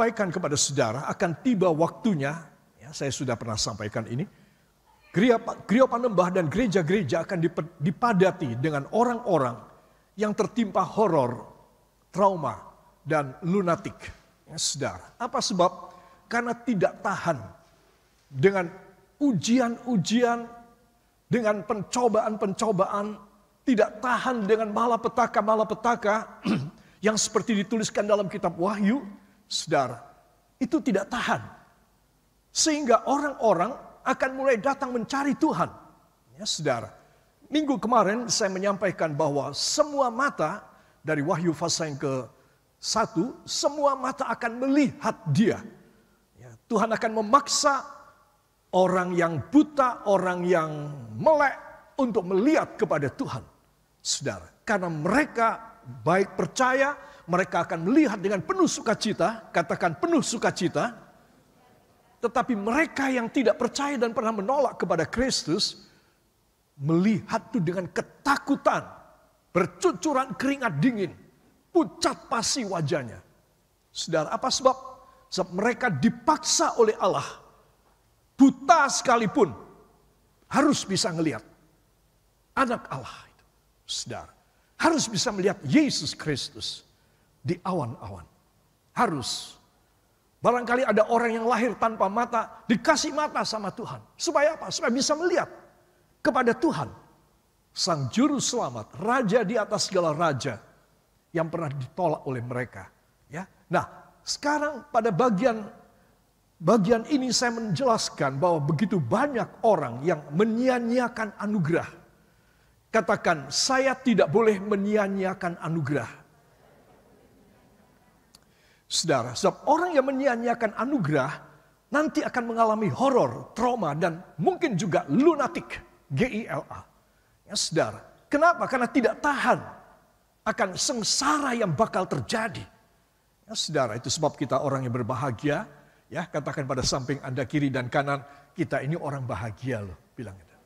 menyampaikan kepada saudara akan tiba waktunya, ya, saya sudah pernah sampaikan ini, Gereja Panembah dan gereja-gereja akan dipadati dengan orang-orang yang tertimpa horor, trauma, dan lunatik. Ya, saudara, apa sebab? Karena tidak tahan dengan ujian-ujian, dengan pencobaan-pencobaan, tidak tahan dengan malapetaka-malapetaka yang seperti dituliskan dalam kitab Wahyu, saudara, itu tidak tahan. Sehingga orang-orang akan mulai datang mencari Tuhan. Ya, saudara, minggu kemarin saya menyampaikan bahwa semua mata dari Wahyu pasal yang ke-1, semua mata akan melihat Dia. Ya, Tuhan akan memaksa orang yang buta, orang yang melek untuk melihat kepada Tuhan. Saudara, karena mereka baik percaya, mereka akan melihat dengan penuh sukacita, katakan penuh sukacita. Tetapi mereka yang tidak percaya dan pernah menolak kepada Kristus, melihat itu dengan ketakutan, bercucuran keringat dingin, pucat pasi wajahnya. Saudara, apa sebab? Sebab mereka dipaksa oleh Allah, buta sekalipun harus bisa ngelihat anak Allah itu. Saudara, harus bisa melihat Yesus Kristus di awan-awan. Harus. Barangkali ada orang yang lahir tanpa mata, dikasih mata sama Tuhan. Supaya apa? Supaya bisa melihat kepada Tuhan, Sang Juru Selamat, Raja di atas segala raja yang pernah ditolak oleh mereka. Ya, nah sekarang pada bagian ini saya menjelaskan bahwa begitu banyak orang yang menyia-nyiakan anugerah. Katakan, saya tidak boleh menyia-nyiakan anugerah. Saudara, sebab orang yang menyia-nyiakan anugerah nanti akan mengalami horor, trauma, dan mungkin juga lunatik, GILA. Ya, saudara, kenapa? Karena tidak tahan akan sengsara yang bakal terjadi. Ya, saudara, itu sebab kita orang yang berbahagia. Ya, katakan pada samping Anda kiri dan kanan, kita ini orang bahagia loh, bilang itu.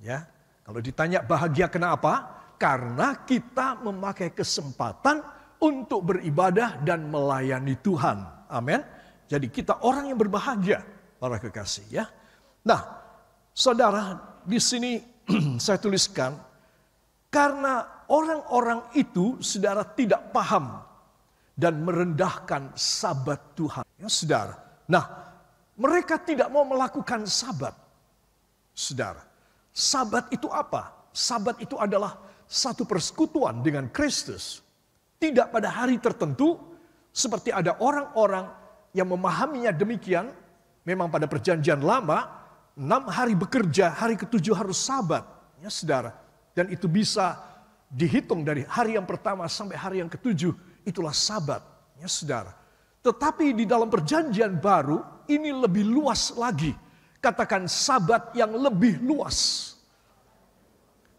Ya, kalau ditanya bahagia kenapa? Karena kita memakai kesempatan untuk beribadah dan melayani Tuhan. Amin. Jadi kita orang yang berbahagia, para kekasih ya. Nah, saudara, di sini saya tuliskan karena orang-orang itu saudara tidak paham dan merendahkan sabat Tuhan. Ya, saudara. Nah, mereka tidak mau melakukan sabat. Saudara, sabat itu apa? Sabat itu adalah satu persekutuan dengan Kristus. Tidak pada hari tertentu, seperti ada orang-orang yang memahaminya demikian. Memang pada perjanjian lama, 6 hari bekerja, hari ke-7 harus sabat. Ya, saudara. Dan itu bisa dihitung dari hari yang pertama sampai hari yang ke-7. Itulah sabat, ya saudara. Tetapi di dalam perjanjian baru ini lebih luas lagi. Katakan sabat yang lebih luas.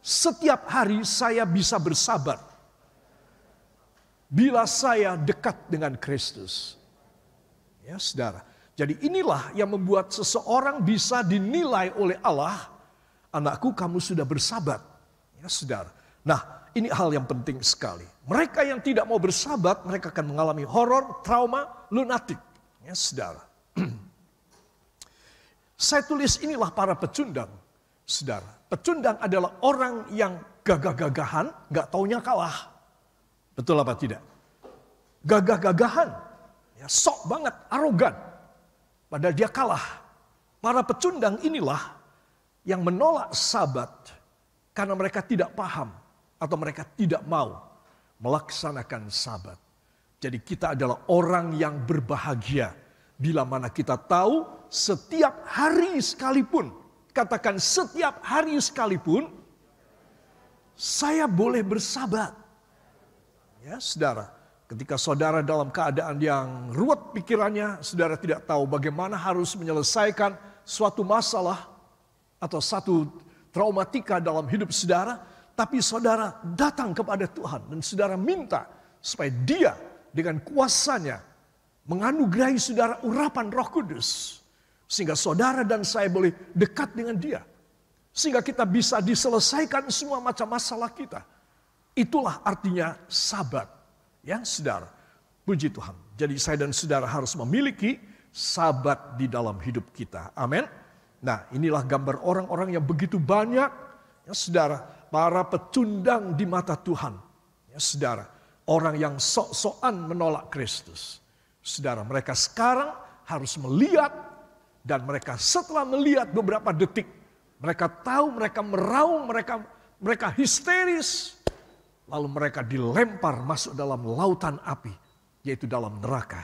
Setiap hari saya bisa bersabat. Bila saya dekat dengan Kristus. Ya saudara. Jadi inilah yang membuat seseorang bisa dinilai oleh Allah. Anakku, kamu sudah bersabat. Ya saudara. Nah, ini hal yang penting sekali. Mereka yang tidak mau bersabat, mereka akan mengalami horor, trauma, lunatik. Ya, saudara. Saya tulis inilah para pecundang. Saudara, pecundang adalah orang yang gagah-gagahan, gak taunya kalah. Betul apa tidak? Gagah-gagahan, ya, sok banget, arogan. Padahal dia kalah. Para pecundang inilah yang menolak sabat karena mereka tidak paham. Atau mereka tidak mau melaksanakan sabat. Jadi kita adalah orang yang berbahagia. Bila mana kita tahu setiap hari sekalipun. Katakan setiap hari sekalipun. Saya boleh bersabat. Ya saudara. Ketika saudara dalam keadaan yang ruwet pikirannya. Saudara tidak tahu bagaimana harus menyelesaikan suatu masalah. Atau satu traumatika dalam hidup saudara. Tapi saudara datang kepada Tuhan dan saudara minta supaya Dia dengan kuasanya menganugerahi saudara urapan Roh Kudus. Sehingga saudara dan saya boleh dekat dengan Dia. Sehingga kita bisa diselesaikan semua macam masalah kita. Itulah artinya sabat. Ya saudara, puji Tuhan. Jadi saya dan saudara harus memiliki sahabat di dalam hidup kita. Amin. Nah, inilah gambar orang-orang yang begitu banyak, ya saudara, para pecundang di mata Tuhan. Ya saudara, orang yang sok-sokan menolak Kristus. Saudara, mereka sekarang harus melihat, dan mereka setelah melihat beberapa detik, mereka tahu, mereka meraung, mereka histeris. Lalu mereka dilempar masuk dalam lautan api, yaitu dalam neraka.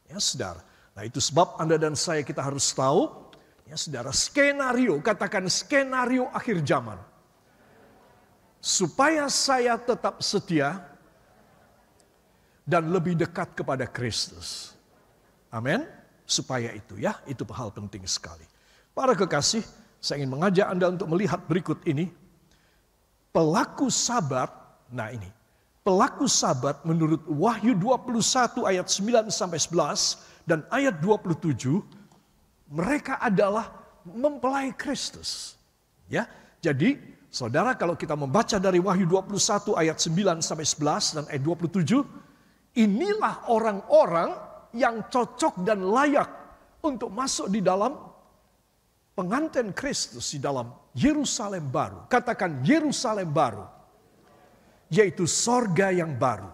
Ya saudara, nah itu sebab Anda dan saya kita harus tahu, ya saudara, skenario, katakan skenario akhir zaman. Supaya saya tetap setia dan lebih dekat kepada Kristus. Amin. Supaya itu ya, itu hal penting sekali. Para kekasih, saya ingin mengajak Anda untuk melihat berikut ini. Pelaku sabat, nah ini. Pelaku sabat menurut Wahyu 21 ayat 9-11 dan ayat 27, mereka adalah mempelai Kristus. Ya, jadi saudara, kalau kita membaca dari Wahyu 21 ayat 9-11 dan ayat 27, inilah orang-orang yang cocok dan layak untuk masuk di dalam pengantin Kristus, di dalam Yerusalem baru. Katakan Yerusalem baru, yaitu sorga yang baru.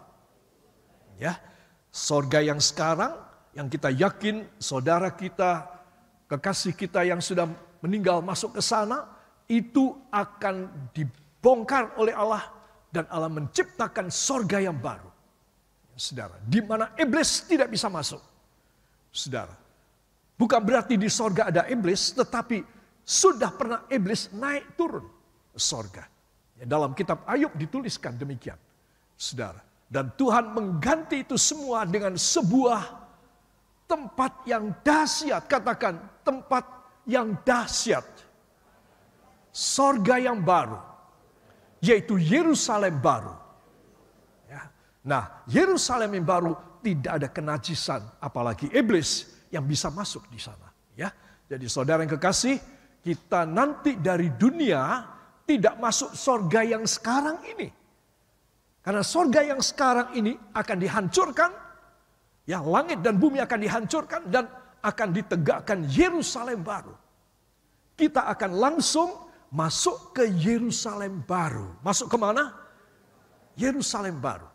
Ya, sorga yang sekarang, yang kita yakin saudara kita, kekasih kita yang sudah meninggal masuk ke sana, itu akan dibongkar oleh Allah dan Allah menciptakan sorga yang baru. Saudara, di mana iblis tidak bisa masuk. Saudara, bukan berarti di sorga ada iblis, tetapi sudah pernah iblis naik turun ke sorga. Ya, dalam kitab Ayub dituliskan demikian. Saudara, dan Tuhan mengganti itu semua dengan sebuah tempat yang dahsyat. Katakan tempat yang dahsyat. Sorga yang baru, yaitu Yerusalem baru. Nah, Yerusalem yang baru tidak ada kenajisan, apalagi iblis yang bisa masuk di sana. Ya, jadi saudara yang kekasih, kita nanti dari dunia tidak masuk sorga yang sekarang ini, karena sorga yang sekarang ini akan dihancurkan. Ya, langit dan bumi akan dihancurkan dan akan ditegakkan Yerusalem baru. Kita akan langsung masuk ke Yerusalem baru. Masuk ke mana? Yerusalem baru.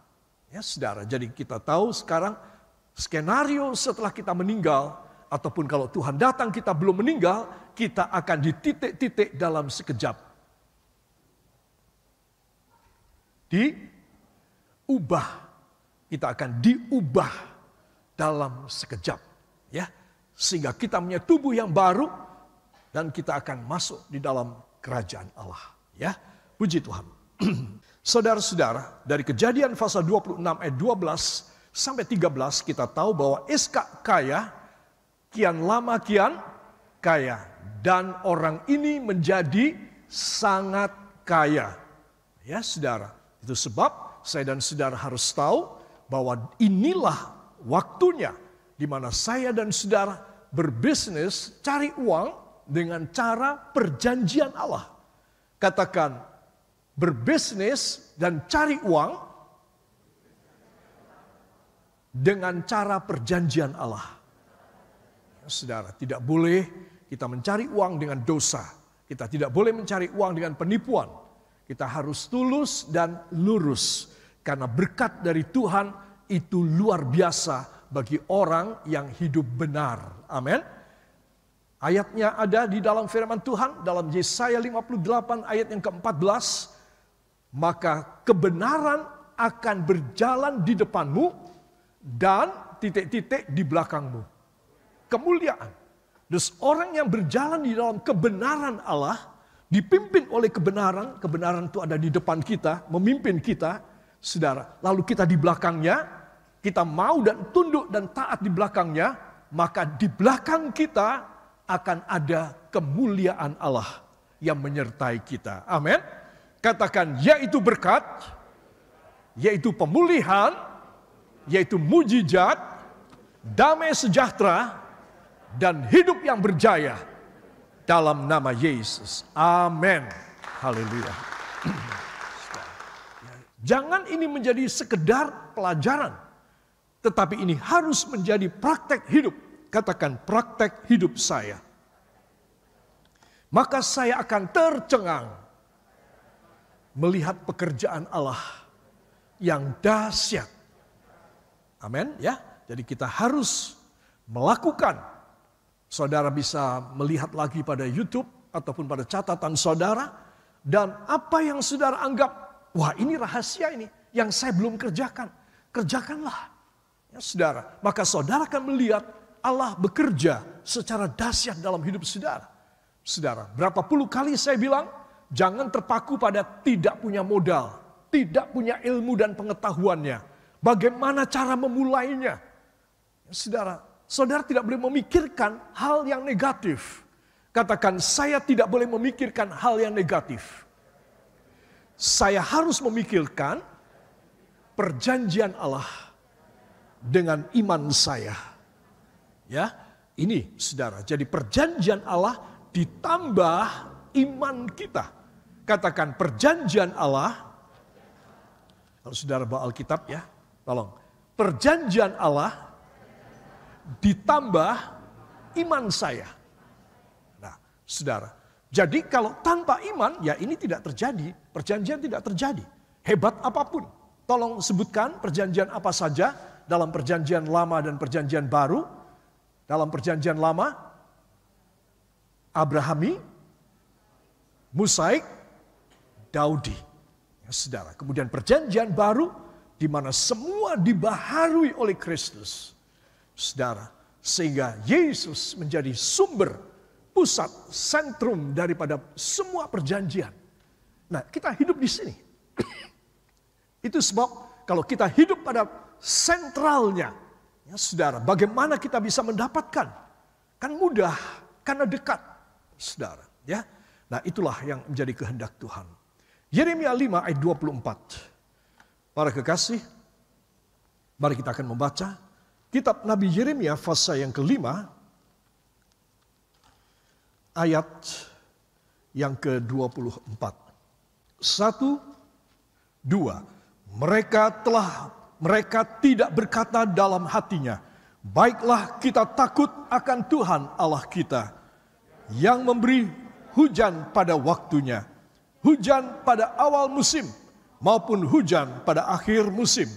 Ya saudara, jadi kita tahu sekarang skenario setelah kita meninggal, ataupun kalau Tuhan datang kita belum meninggal, kita akan di titik-titik dalam sekejap. Diubah, kita akan diubah dalam sekejap. Ya, sehingga kita punya tubuh yang baru dan kita akan masuk di dalam kerajaan Allah. Ya, puji Tuhan. Saudara-saudara, dari Kejadian pasal 26 ayat 12 sampai 13 kita tahu bahwa Iskak kaya, kian lama kian kaya, dan orang ini menjadi sangat kaya. Ya saudara, itu sebab saya dan saudara harus tahu bahwa inilah waktunya di mana saya dan saudara berbisnis, cari uang dengan cara perjanjian Allah. Katakan, berbisnis dan cari uang dengan cara perjanjian Allah. Ya, saudara, tidak boleh kita mencari uang dengan dosa. Kita tidak boleh mencari uang dengan penipuan. Kita harus tulus dan lurus. Karena berkat dari Tuhan itu luar biasa bagi orang yang hidup benar. Amin. Ayatnya ada di dalam firman Tuhan dalam Yesaya 58 ayat yang ke-14. Maka kebenaran akan berjalan di depanmu dan titik-titik di belakangmu. Kemuliaan. Dus orang yang berjalan di dalam kebenaran Allah, dipimpin oleh kebenaran, kebenaran itu ada di depan kita, memimpin kita, saudara. Lalu kita di belakangnya, kita mau dan tunduk dan taat di belakangnya, maka di belakang kita akan ada kemuliaan Allah yang menyertai kita. Amin. Katakan, yaitu berkat, yaitu pemulihan, yaitu mujizat, damai sejahtera, dan hidup yang berjaya dalam nama Yesus. Amin. Haleluya. Jangan ini menjadi sekedar pelajaran. Tetapi ini harus menjadi praktek hidup. Katakan praktek hidup saya. Maka saya akan tercengang melihat pekerjaan Allah yang dahsyat. Amin ya. Jadi kita harus melakukan. Saudara bisa melihat lagi pada YouTube ataupun pada catatan saudara. Dan apa yang saudara anggap, wah ini rahasia ini yang saya belum kerjakan. Kerjakanlah. Ya, saudara. Maka saudara akan melihat Allah bekerja secara dahsyat dalam hidup saudara. Saudara, berapa puluh kali saya bilang, jangan terpaku pada tidak punya modal, tidak punya ilmu dan pengetahuannya. Bagaimana cara memulainya? Saudara, saudara tidak boleh memikirkan hal yang negatif. Katakan, saya tidak boleh memikirkan hal yang negatif. Saya harus memikirkan perjanjian Allah dengan iman saya. Ya, ini saudara, jadi perjanjian Allah ditambah iman kita. Katakan perjanjian Allah. Kalau saudara bawa Alkitab ya, tolong. Perjanjian Allah ditambah iman saya. Nah, saudara. Jadi kalau tanpa iman, ya ini tidak terjadi. Perjanjian tidak terjadi. Hebat apapun. Tolong sebutkan perjanjian apa saja dalam perjanjian lama dan perjanjian baru. Dalam perjanjian lama, Abrahami, Musaik, Daudi. Ya, saudara. Kemudian perjanjian baru di mana semua dibaharui oleh Kristus. Saudara, sehingga Yesus menjadi sumber, pusat, sentrum daripada semua perjanjian. Nah, kita hidup di sini. Itu sebab kalau kita hidup pada sentralnya, ya saudara, bagaimana kita bisa mendapatkan? Kan mudah, karena dekat. Saudara, ya. Nah, itulah yang menjadi kehendak Tuhan. Yeremia 5 ayat 24. Para kekasih, mari kita akan membaca kitab Nabi Yeremia pasal yang kelima, ayat yang ke-24. 1, 2. Mereka tidak berkata dalam hatinya, baiklah kita takut akan Tuhan Allah kita, yang memberi hujan pada waktunya, hujan pada awal musim, maupun hujan pada akhir musim,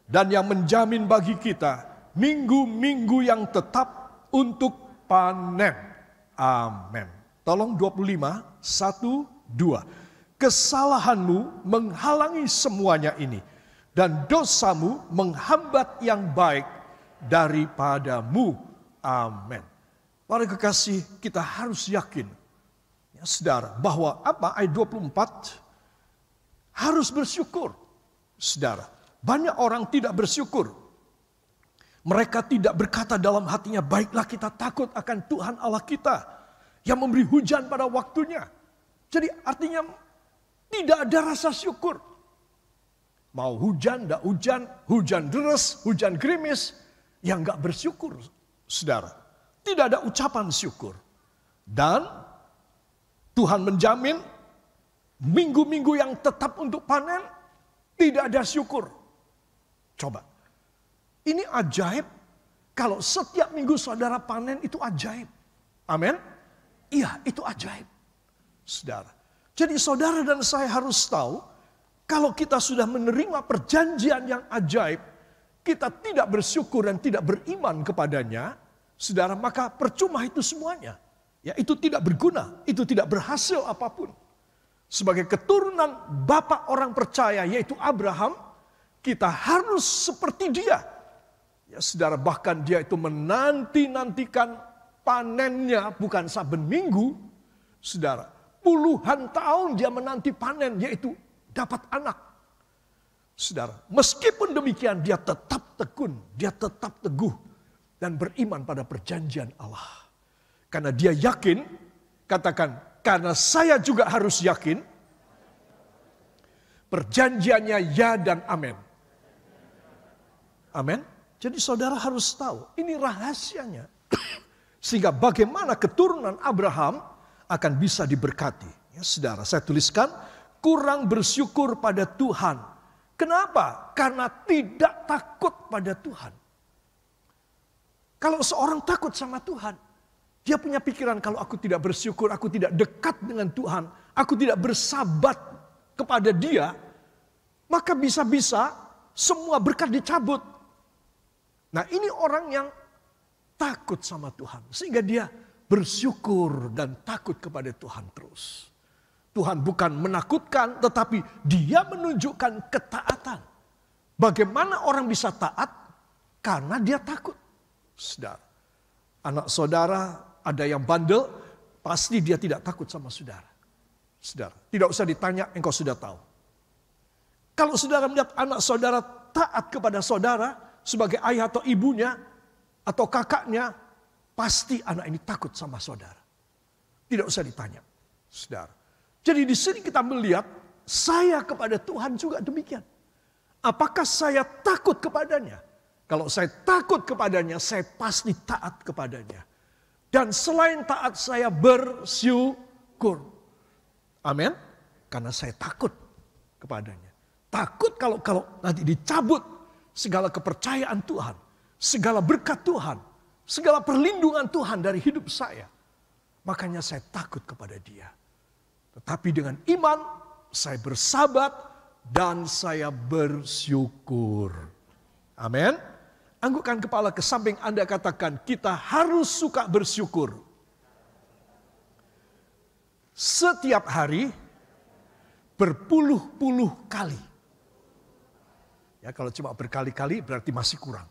dan yang menjamin bagi kita minggu-minggu yang tetap untuk panen. Amin. Tolong 25, 1, 2. Kesalahanmu menghalangi semuanya ini, dan dosamu menghambat yang baik daripadamu. Amin. Para kekasih, kita harus yakin, ya saudara, bahwa apa? Ayat 24, harus bersyukur. Saudara, banyak orang tidak bersyukur. Mereka tidak berkata dalam hatinya, baiklah kita takut akan Tuhan Allah kita, yang memberi hujan pada waktunya. Jadi artinya tidak ada rasa syukur. Mau hujan, tidak hujan, hujan deras, hujan gerimis, yang gak bersyukur, saudara. Tidak ada ucapan syukur. Dan Tuhan menjamin minggu-minggu yang tetap untuk panen, tidak ada syukur. Coba. Ini ajaib. Kalau setiap minggu saudara panen, itu ajaib. Amin? Iya, itu ajaib. Saudara. Jadi saudara dan saya harus tahu, kalau kita sudah menerima perjanjian yang ajaib, kita tidak bersyukur dan tidak beriman kepadanya, saudara, maka percuma itu semuanya. Ya, itu tidak berguna, itu tidak berhasil apapun. Sebagai keturunan bapak orang percaya, yaitu Abraham, kita harus seperti dia. Ya, saudara, bahkan dia itu menanti-nantikan panennya bukan saben minggu. Saudara, puluhan tahun dia menanti panen, yaitu dapat anak. Saudara, meskipun demikian dia tetap tekun, dia tetap teguh dan beriman pada perjanjian Allah. Karena dia yakin, katakan, karena saya juga harus yakin, perjanjiannya ya dan amin. Amin. Jadi saudara harus tahu, ini rahasianya. Sehingga bagaimana keturunan Abraham akan bisa diberkati. Ya, saudara, saya tuliskan, kurang bersyukur pada Tuhan. Kenapa? Karena tidak takut pada Tuhan. Kalau seorang takut sama Tuhan, dia punya pikiran kalau aku tidak bersyukur, aku tidak dekat dengan Tuhan, aku tidak bersahabat kepada Dia, maka bisa-bisa semua berkat dicabut. Nah, ini orang yang takut sama Tuhan, sehingga dia bersyukur dan takut kepada Tuhan terus. Tuhan bukan menakutkan, tetapi Dia menunjukkan ketaatan. Bagaimana orang bisa taat? Karena dia takut. Saudara, anak saudara ada yang bandel, pasti dia tidak takut sama saudara. Saudara, tidak usah ditanya, engkau sudah tahu. Kalau saudara melihat anak saudara taat kepada saudara sebagai ayah atau ibunya atau kakaknya, pasti anak ini takut sama saudara. Tidak usah ditanya, saudara. Jadi di sini kita melihat saya kepada Tuhan juga demikian. Apakah saya takut kepadanya? Kalau saya takut kepadanya, saya pasti taat kepadanya. Dan selain taat, saya bersyukur. Amin. Karena saya takut kepadanya. Takut kalau nanti dicabut segala kepercayaan Tuhan, segala berkat Tuhan, segala perlindungan Tuhan dari hidup saya. Makanya saya takut kepada Dia. Tetapi dengan iman, saya bersahabat dan saya bersyukur. Amin. Anggukkan kepala ke samping Anda, katakan, kita harus suka bersyukur. Setiap hari, berpuluh-puluh kali. Ya, kalau cuma berkali-kali berarti masih kurang.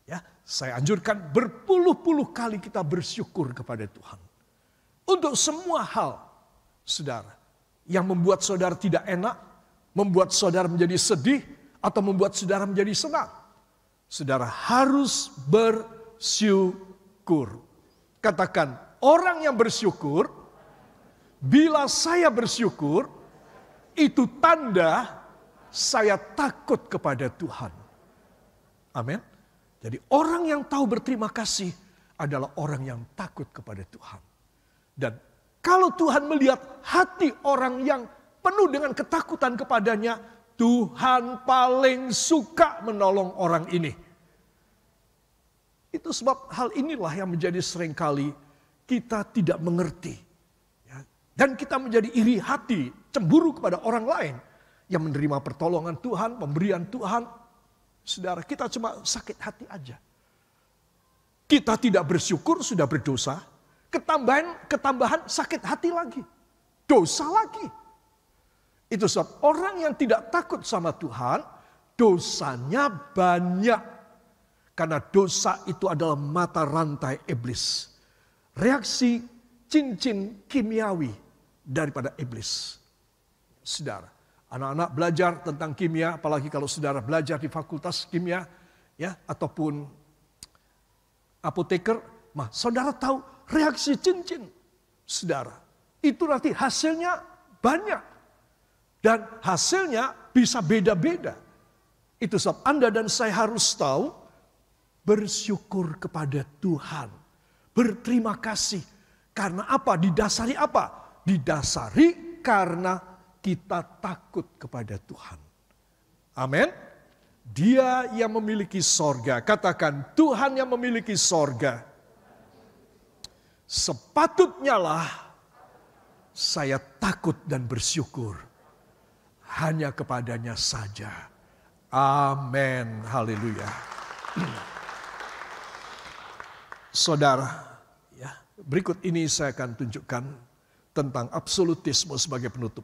Ya, saya anjurkan berpuluh-puluh kali kita bersyukur kepada Tuhan. Untuk semua hal, saudara, yang membuat saudara tidak enak, membuat saudara menjadi sedih, atau membuat saudara menjadi senang. Saudara harus bersyukur. Katakan, orang yang bersyukur, bila saya bersyukur, itu tanda saya takut kepada Tuhan. Amin. Jadi orang yang tahu berterima kasih adalah orang yang takut kepada Tuhan. Dan kalau Tuhan melihat hati orang yang penuh dengan ketakutan kepadanya, Tuhan paling suka menolong orang ini. Itu sebab hal inilah yang menjadi seringkali kita tidak mengerti. Ya. Dan kita menjadi iri hati, cemburu kepada orang lain yang menerima pertolongan Tuhan, pemberian Tuhan. Saudara, kita cuma sakit hati aja. Kita tidak bersyukur, sudah berdosa. Ketambahan sakit hati lagi. Dosa lagi. Itu sebab orang yang tidak takut sama Tuhan, dosanya banyak. Karena dosa itu adalah mata rantai iblis. Reaksi cincin kimiawi daripada iblis. Saudara, anak-anak belajar tentang kimia, apalagi kalau saudara belajar di fakultas kimia, ya, ataupun apoteker, saudara tahu reaksi cincin, saudara. Itu nanti hasilnya banyak. Dan hasilnya bisa beda-beda. Itu sebab Anda dan saya harus tahu, bersyukur kepada Tuhan. Berterima kasih. Karena apa? Didasari apa? Didasari karena kita takut kepada Tuhan. Amin. Dia yang memiliki sorga. Katakan, Tuhan yang memiliki sorga. Sepatutnya lah saya takut dan bersyukur. Hanya kepadanya saja. Amin. Haleluya. Saudara, ya, berikut ini saya akan tunjukkan tentang absolutisme sebagai penutup.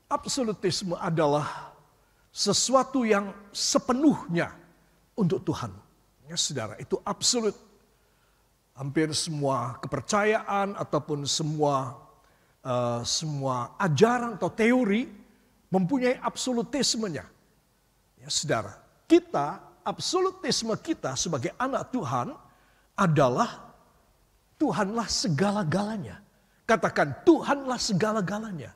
Absolutisme adalah sesuatu yang sepenuhnya untuk Tuhan. Ya, saudara, itu absolut. Hampir semua kepercayaan ataupun semua ajaran atau teori mempunyai absolutismenya. Ya, saudara, absolutisme kita sebagai anak Tuhan adalah Tuhanlah segala-galanya. Katakan, Tuhanlah segala-galanya.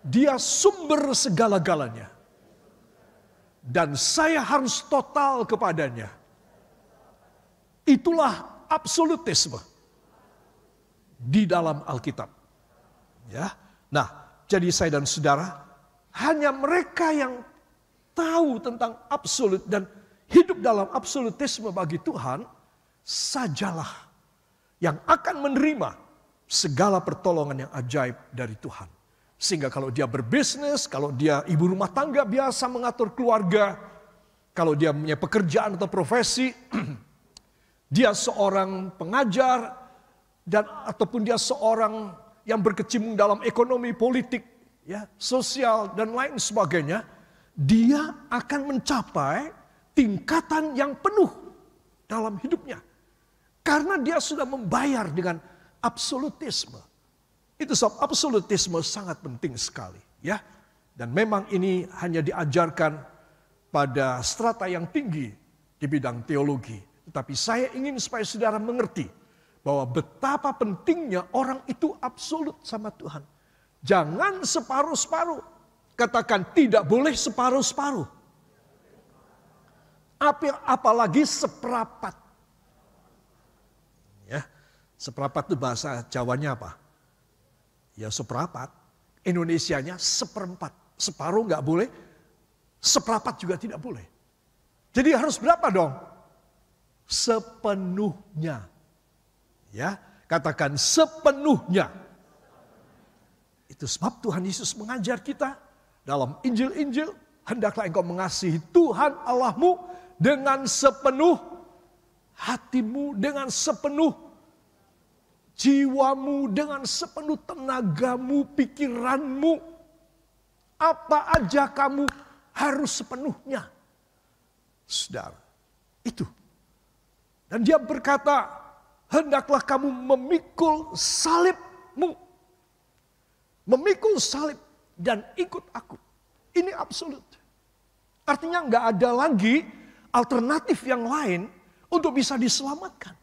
Dia sumber segala-galanya. Dan saya harus total kepadanya. Itulah absolutisme di dalam Alkitab. Ya. Nah, jadi saya dan saudara, hanya mereka yang tahu tentang absolut dan hidup dalam absolutisme bagi Tuhan, sajalah yang akan menerima segala pertolongan yang ajaib dari Tuhan. Sehingga kalau dia berbisnis, kalau dia ibu rumah tangga biasa mengatur keluarga, kalau dia punya pekerjaan atau profesi, dia seorang pengajar, dan ataupun dia seorang yang berkecimpung dalam ekonomi, politik, ya, sosial, dan lain sebagainya, dia akan mencapai tingkatan yang penuh dalam hidupnya. Karena dia sudah membayar dengan absolutisme. Itu sebab absolutisme sangat penting sekali, ya. Dan memang ini hanya diajarkan pada strata yang tinggi di bidang teologi. Tetapi saya ingin supaya saudara mengerti bahwa betapa pentingnya orang itu absolut sama Tuhan. Jangan separuh-separuh. Katakan tidak boleh separuh-separuh. Apalagi seperapat. Ya, seperapat itu bahasa Jawanya apa? Ya seperapat. Indonesianya seperempat. Separuh nggak boleh, seperapat juga tidak boleh. Jadi harus berapa dong? Sepenuhnya. Ya, katakan sepenuhnya. Itu sebab Tuhan Yesus mengajar kita dalam Injil-Injil, hendaklah engkau mengasihi Tuhan Allahmu dengan sepenuh hatimu, dengan sepenuh jiwamu, dengan sepenuh tenagamu, pikiranmu. Apa aja kamu harus sepenuhnya. Saudara, itu. Dan dia berkata, hendaklah kamu memikul salibmu. Memikul salib dan ikut aku. Ini absolut. Artinya nggak ada lagi alternatif yang lain untuk bisa diselamatkan.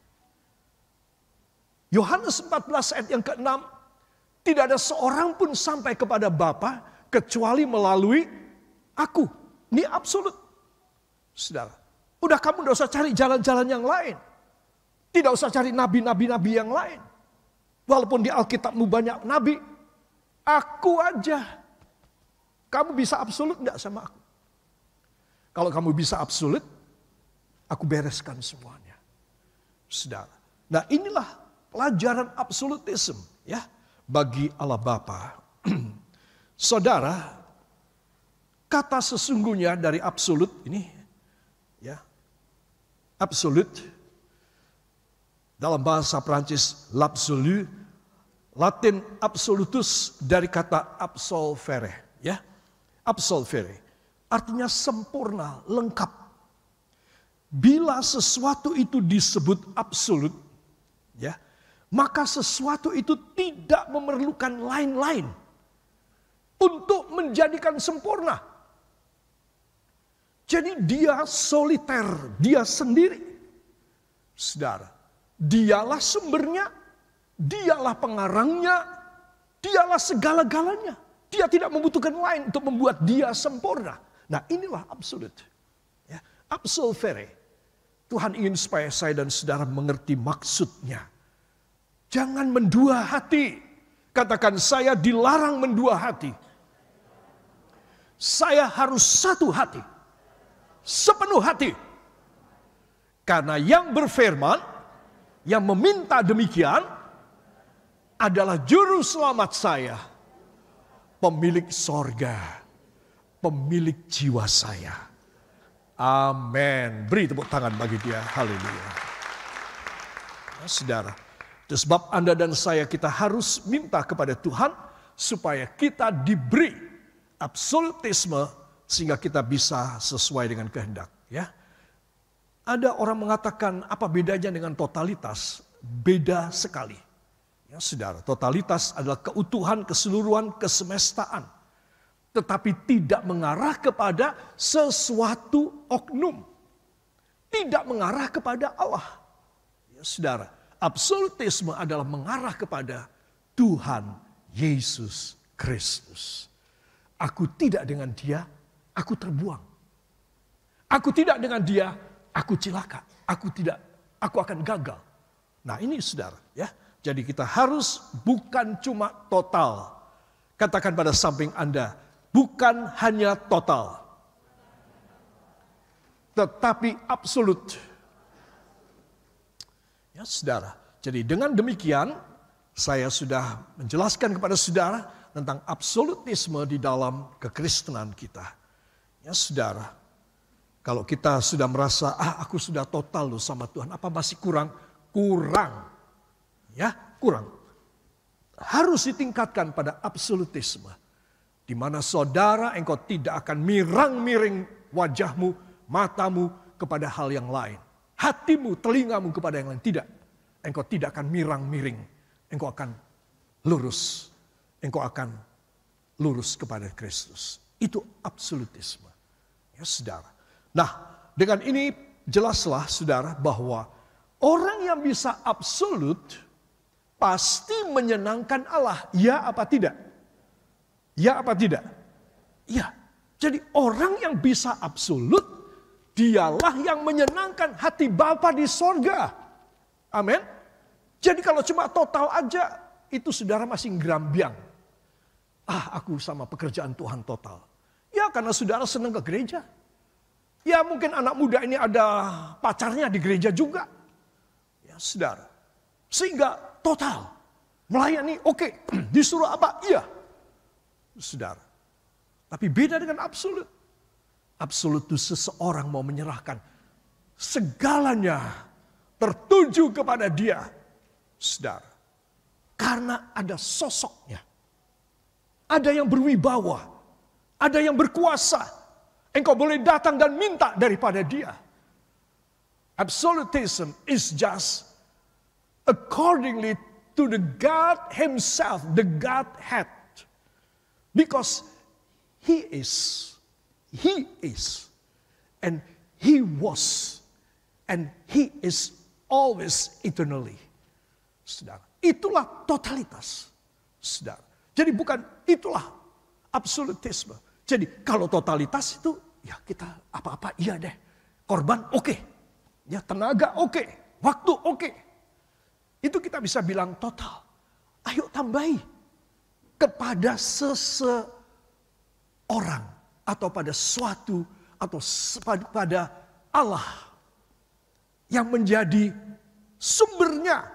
Yohanes 14 ayat yang ke-6, tidak ada seorang pun sampai kepada Bapa kecuali melalui aku. Ini absolut. Saudara, udah kamu tidak usah cari jalan-jalan yang lain. Tidak usah cari nabi-nabi yang lain. Walaupun di Alkitabmu banyak nabi, aku aja. Kamu bisa absolut enggak sama aku? Kalau kamu bisa absolut, aku bereskan semuanya. Saudara. Nah inilah pelajaran absolutisme ya bagi Allah Bapa. Saudara, kata sesungguhnya dari absolut ini ya. Absolut dalam bahasa Prancis l'absolu, Latin absolutus dari kata absolvere ya. Absolvere artinya sempurna, lengkap. Bila sesuatu itu disebut absolut ya, maka sesuatu itu tidak memerlukan lain-lain untuk menjadikan sempurna. Jadi dia soliter, dia sendiri. Saudara, dialah sumbernya, dialah pengarangnya, dialah segala-galanya. Dia tidak membutuhkan lain untuk membuat dia sempurna. Nah inilah absolut. Ya, absolvere. Tuhan ingin supaya saya dan saudara mengerti maksudnya. Jangan mendua hati. Katakan saya dilarang mendua hati. Saya harus satu hati. Sepenuh hati. Karena yang berfirman, yang meminta demikian adalah juru selamat saya. Pemilik sorga. Pemilik jiwa saya. Amin. Beri tepuk tangan bagi dia. Haleluya. Nah, saudara. Itu sebab Anda dan saya kita harus minta kepada Tuhan supaya kita diberi absolutisme sehingga kita bisa sesuai dengan kehendak. Ya, ada orang mengatakan apa bedanya dengan totalitas? Beda sekali. Ya, saudara, totalitas adalah keutuhan, keseluruhan, kesemestaan, tetapi tidak mengarah kepada sesuatu oknum, tidak mengarah kepada Allah. Ya, saudara. Absolutisme adalah mengarah kepada Tuhan Yesus Kristus. Aku tidak dengan dia, aku terbuang. Aku tidak dengan dia, aku cilaka. Aku akan gagal. Nah ini saudara ya. Jadi kita harus bukan cuma total. Katakan pada samping Anda, bukan hanya total. tetapi absolut. Ya, saudara. Jadi dengan demikian, saya sudah menjelaskan kepada saudara tentang absolutisme di dalam kekristenan kita. Ya, saudara. Kalau kita sudah merasa, aku sudah total loh sama Tuhan, apa masih kurang? Kurang. Ya, kurang. Harus ditingkatkan pada absolutisme. Di mana saudara, engkau tidak akan mirang-miring wajahmu, matamu kepada hal yang lain. Hatimu, telingamu kepada yang lain. Tidak. Engkau tidak akan mirang-miring. Engkau akan lurus. Engkau akan lurus kepada Kristus. Itu absolutisme. Ya, saudara. Nah, dengan ini jelaslah saudara bahwa orang yang bisa absolut pasti menyenangkan Allah. Ya apa tidak? Ya apa tidak? Ya. Jadi orang yang bisa absolut, dialah yang menyenangkan hati Bapa di sorga. Amin. Jadi kalau cuma total aja, itu saudara masih gerambiang. Aku sama pekerjaan Tuhan total. Ya karena saudara senang ke gereja. Ya mungkin anak muda ini ada pacarnya di gereja juga. Ya saudara. Sehingga total. Melayani oke. Disuruh apa? Iya. Saudara. Tapi beda dengan absolut. Absolut itu seseorang mau menyerahkan segalanya tertuju kepada dia. Saudara. Karena ada sosoknya. Ada yang berwibawa. Ada yang berkuasa. Engkau boleh datang dan minta daripada dia. Absolutism is just accordingly to the God himself, the Godhead. Because he is, and he was, and he is always eternally. Saudara, itulah totalitas. Saudara. Jadi bukan itulah absolutisme. Jadi kalau totalitas itu ya kita apa-apa iya deh. Korban oke. Ya tenaga oke. Waktu oke. Itu kita bisa bilang total. Ayo tambahi. Kepada seseorang. Atau pada suatu. Atau pada Allah. Yang menjadi sumbernya.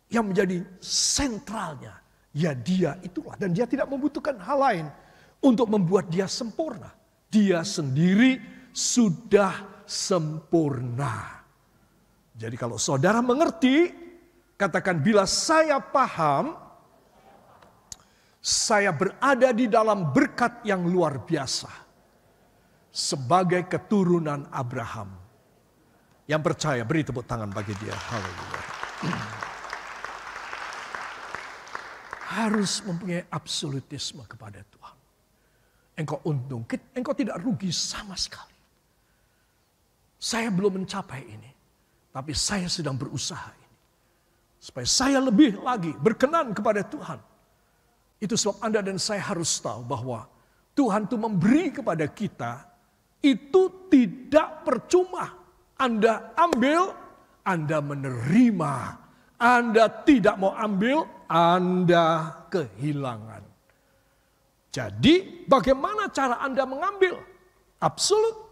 Yang menjadi sentralnya. Ya dia itulah. Dan dia tidak membutuhkan hal lain. Untuk membuat dia sempurna. Dia sendiri sudah sempurna. Jadi kalau saudara mengerti, katakan bila saya paham, saya berada di dalam berkat yang luar biasa. Sebagai keturunan Abraham. Yang percaya, beri tepuk tangan bagi dia. Haleluya. Harus mempunyai absolutisme kepada Tuhan. Engkau untung, engkau tidak rugi sama sekali. Saya belum mencapai ini, tapi saya sedang berusaha ini. Supaya saya lebih lagi berkenan kepada Tuhan. Itu sebab Anda dan saya harus tahu bahwa Tuhan itu memberi kepada kita, itu tidak percuma. Anda ambil, Anda menerima. Anda tidak mau ambil, Anda kehilangan. Jadi bagaimana cara Anda mengambil? Absolut.